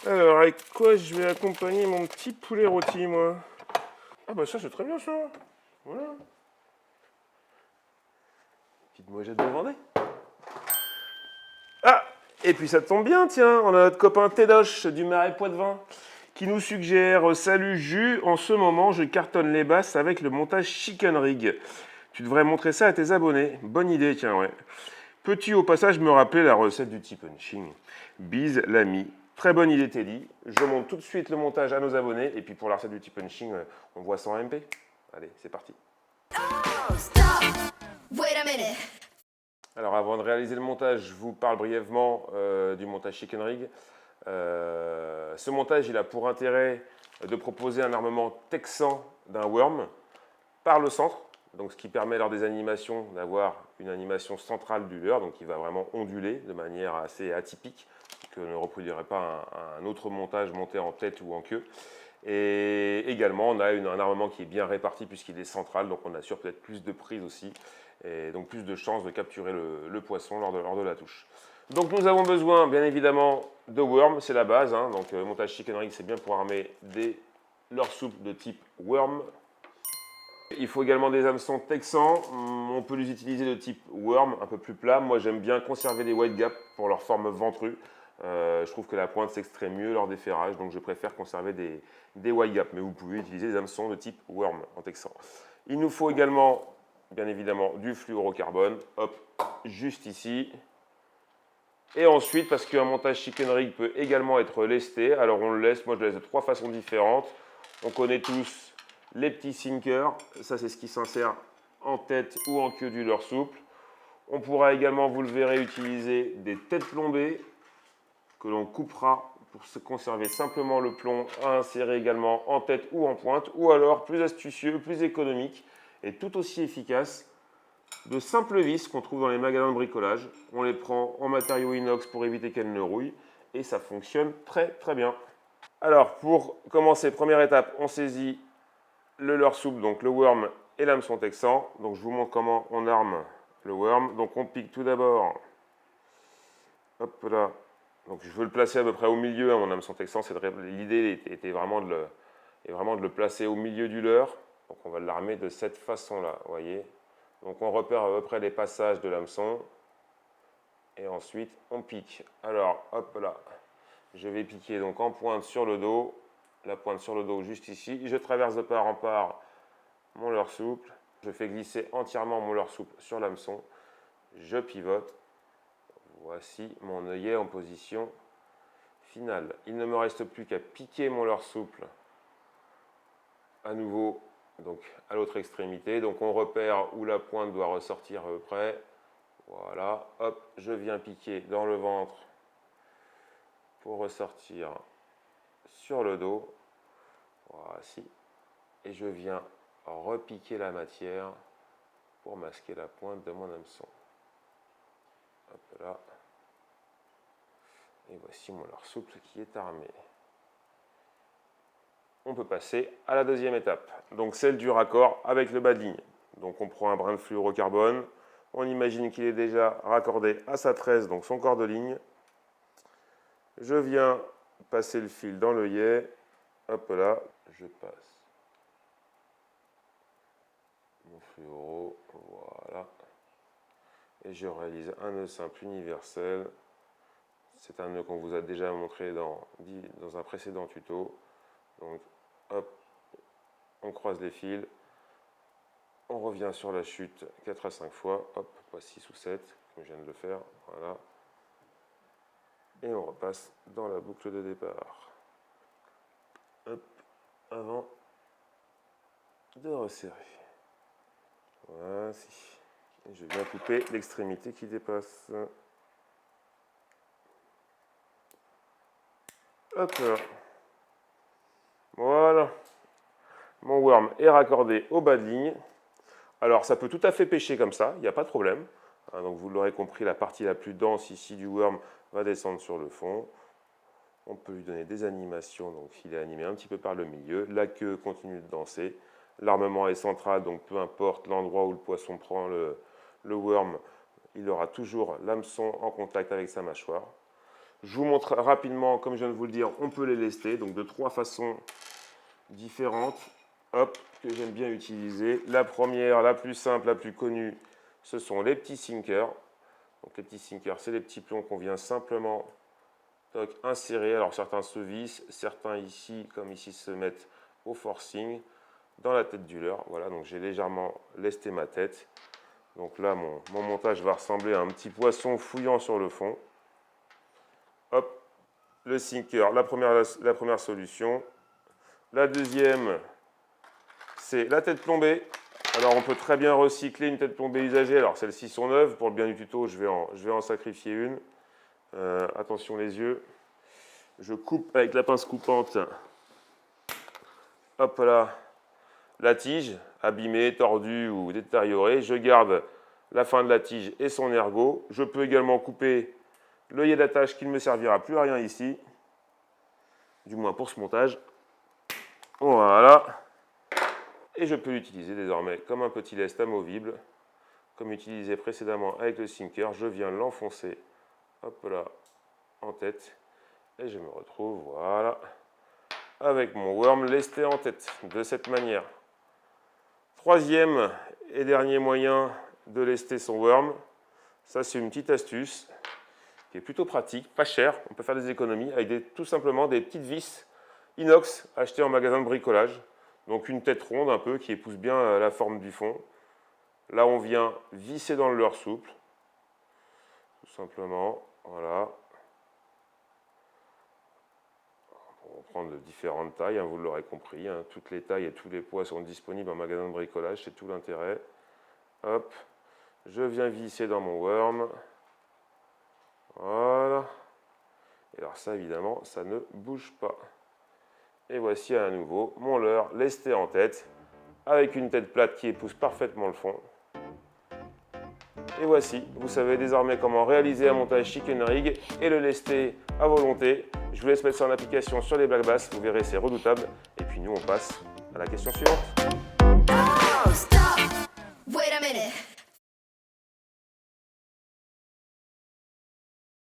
Alors, avec quoi je vais accompagner mon petit poulet rôti, moi? Ah bah ça, c'est très bien, ça. Voilà. Petite mojette de Vendée. Ah, et puis ça tombe bien, tiens, on a notre copain Tédoche du Marais Poitevin qui nous suggère Salut Jus, en ce moment je cartonne les basses avec le montage Chicken Rig. Tu devrais montrer ça à tes abonnés. Bonne idée, tiens, ouais. Peux-tu au passage me rappeler la recette du tip punching? Bise l'ami. Très bonne idée, Teddy. Je monte tout de suite le montage à nos abonnés. Et puis pour la recette du tip punching, on voit ça en MP. Allez, c'est parti. Oh, stop. Wait a minute. Alors avant de réaliser le montage, je vous parle brièvement du montage Chicken Rig. Ce montage, il a pour intérêt de proposer un armement texan d'un worm par le centre, donc ce qui permet lors des animations d'avoir une animation centrale du leurre, donc qui va vraiment onduler de manière assez atypique, que ne reproduirait pas un autre montage monté en tête ou en queue. Et également, on a un armement qui est bien réparti puisqu'il est central, donc on assure peut-être plus de prise aussi, et donc plus de chances de capturer le poisson lors de la touche. Donc nous avons besoin bien évidemment de worm, c'est la base, hein, donc montage chicken rig c'est bien pour armer des leurres souples de type worm. Il faut également des hameçons texans, on peut les utiliser de type worm, un peu plus plat. Moi j'aime bien conserver les white gap pour leur forme ventrue. Je trouve que la pointe s'extrait mieux lors des ferrages, donc je préfère conserver des white gap, mais vous pouvez utiliser des hameçons de type worm en texan. Il nous faut également, bien évidemment, du fluorocarbone, hop, juste ici. Et ensuite, parce qu'un montage chicken rig peut également être lesté, alors on le laisse, moi je le laisse de 3 façons différentes. On connaît tous les petits sinkers, ça c'est ce qui s'insère en tête ou en queue du leurre souple. On pourra également, vous le verrez, utiliser des têtes plombées que l'on coupera pour se conserver simplement le plomb à insérer également en tête ou en pointe, ou alors plus astucieux, plus économique et tout aussi efficace, de simples vis qu'on trouve dans les magasins de bricolage. On les prend en matériaux inox pour éviter qu'elles ne rouillent et ça fonctionne très très bien. Alors pour commencer, première étape, on saisit le leurre souple, donc le worm et l'hameçon texan. Donc je vous montre comment on arme le worm. Donc on pique tout d'abord, hop là. Donc je veux le placer à peu près au milieu, hein, mon hameçon texan. L'idée était vraiment de le placer au milieu du leurre. Donc on va l'armer de cette façon-là, vous voyez. Donc on repère à peu près les passages de l'hameçon. Et ensuite on pique. Alors hop là, je vais piquer donc en pointe sur le dos. La pointe sur le dos juste ici. Je traverse de part en part mon leurre souple. Je fais glisser entièrement mon leurre souple sur l'hameçon. Je pivote. Voici mon œillet en position finale. Il ne me reste plus qu'à piquer mon leurre souple à nouveau donc à l'autre extrémité. Donc on repère où la pointe doit ressortir à peu près. Voilà, hop, je viens piquer dans le ventre pour ressortir sur le dos. Voici. Et je viens repiquer la matière pour masquer la pointe de mon hameçon. Hop là. Et voici mon leurre souple qui est armé. On peut passer à la deuxième étape, donc celle du raccord avec le bas de ligne. Donc on prend un brin de fluorocarbone, on imagine qu'il est déjà raccordé à sa tresse, donc son corps de ligne. Je viens passer le fil dans l'œillet, hop là, je passe mon fluoro, voilà. Et je réalise un nœud simple universel. C'est un nœud qu'on vous a déjà montré dans un précédent tuto. Donc hop, on croise les fils, on revient sur la chute 4 à 5 fois, hop, pas 6 ou 7, comme je viens de le faire, voilà. Et on repasse dans la boucle de départ. Hop, avant de resserrer. Voici. Et je viens couper l'extrémité qui dépasse. Hop là. Voilà. Mon worm est raccordé au bas de ligne. Alors ça peut tout à fait pêcher comme ça, il n'y a pas de problème. Donc vous l'aurez compris, la partie la plus dense ici du worm va descendre sur le fond. On peut lui donner des animations, donc il est animé un petit peu par le milieu. La queue continue de danser. L'armement est central, donc peu importe l'endroit où le poisson prend le worm, il aura toujours l'hameçon en contact avec sa mâchoire. Je vous montre rapidement, comme je viens de vous le dire, on peut les lester, donc de 3 façons différentes, hop, que j'aime bien utiliser. La première, la plus simple, la plus connue, ce sont les petits sinkers. Donc les petits sinkers, c'est les petits plombs qu'on vient simplement insérer. Alors certains se vissent, certains ici, comme ici, se mettent au forcing dans la tête du leurre. Voilà, donc j'ai légèrement lesté ma tête. Donc là, mon montage va ressembler à un petit poisson fouillant sur le fond. Hop, le sinker, la première solution. La deuxième, c'est la tête plombée. Alors on peut très bien recycler une tête plombée usagée. Alors celles-ci sont neuves. Pour le bien du tuto, je vais en sacrifier une. Attention les yeux. Je coupe avec la pince coupante. Hop là, la tige, abîmée, tordue ou détériorée. Je garde la fin de la tige et son ergot. Je peux également couper l'œillet d'attache qui ne me servira plus à rien ici. Du moins pour ce montage. Voilà. Et je peux l'utiliser désormais comme un petit lest amovible. Comme utilisé précédemment avec le sinker, je viens l'enfoncer. Hop là, en tête. Et je me retrouve, voilà, avec mon worm lesté en tête, de cette manière. Troisième et dernier moyen de lester son worm, ça c'est une petite astuce qui est plutôt pratique, pas cher, on peut faire des économies avec tout simplement des petites vis inox achetées en magasin de bricolage. Donc une tête ronde un peu qui épouse bien la forme du fond. Là on vient visser dans le leurre souple, tout simplement, voilà. On va prendre de différentes tailles, hein, vous l'aurez compris, hein, toutes les tailles et tous les poids sont disponibles en magasin de bricolage, c'est tout l'intérêt. Hop, je viens visser dans mon worm. Voilà. Et alors ça évidemment, ça ne bouge pas. Et voici à nouveau mon leurre lesté en tête, avec une tête plate qui épouse parfaitement le fond. Et voici, vous savez désormais comment réaliser un montage chicken rig et le lester à volonté. Je vous laisse mettre ça en application sur les black bass, vous verrez c'est redoutable. Et puis nous on passe à la question suivante. Oh, stop. Wait a minute.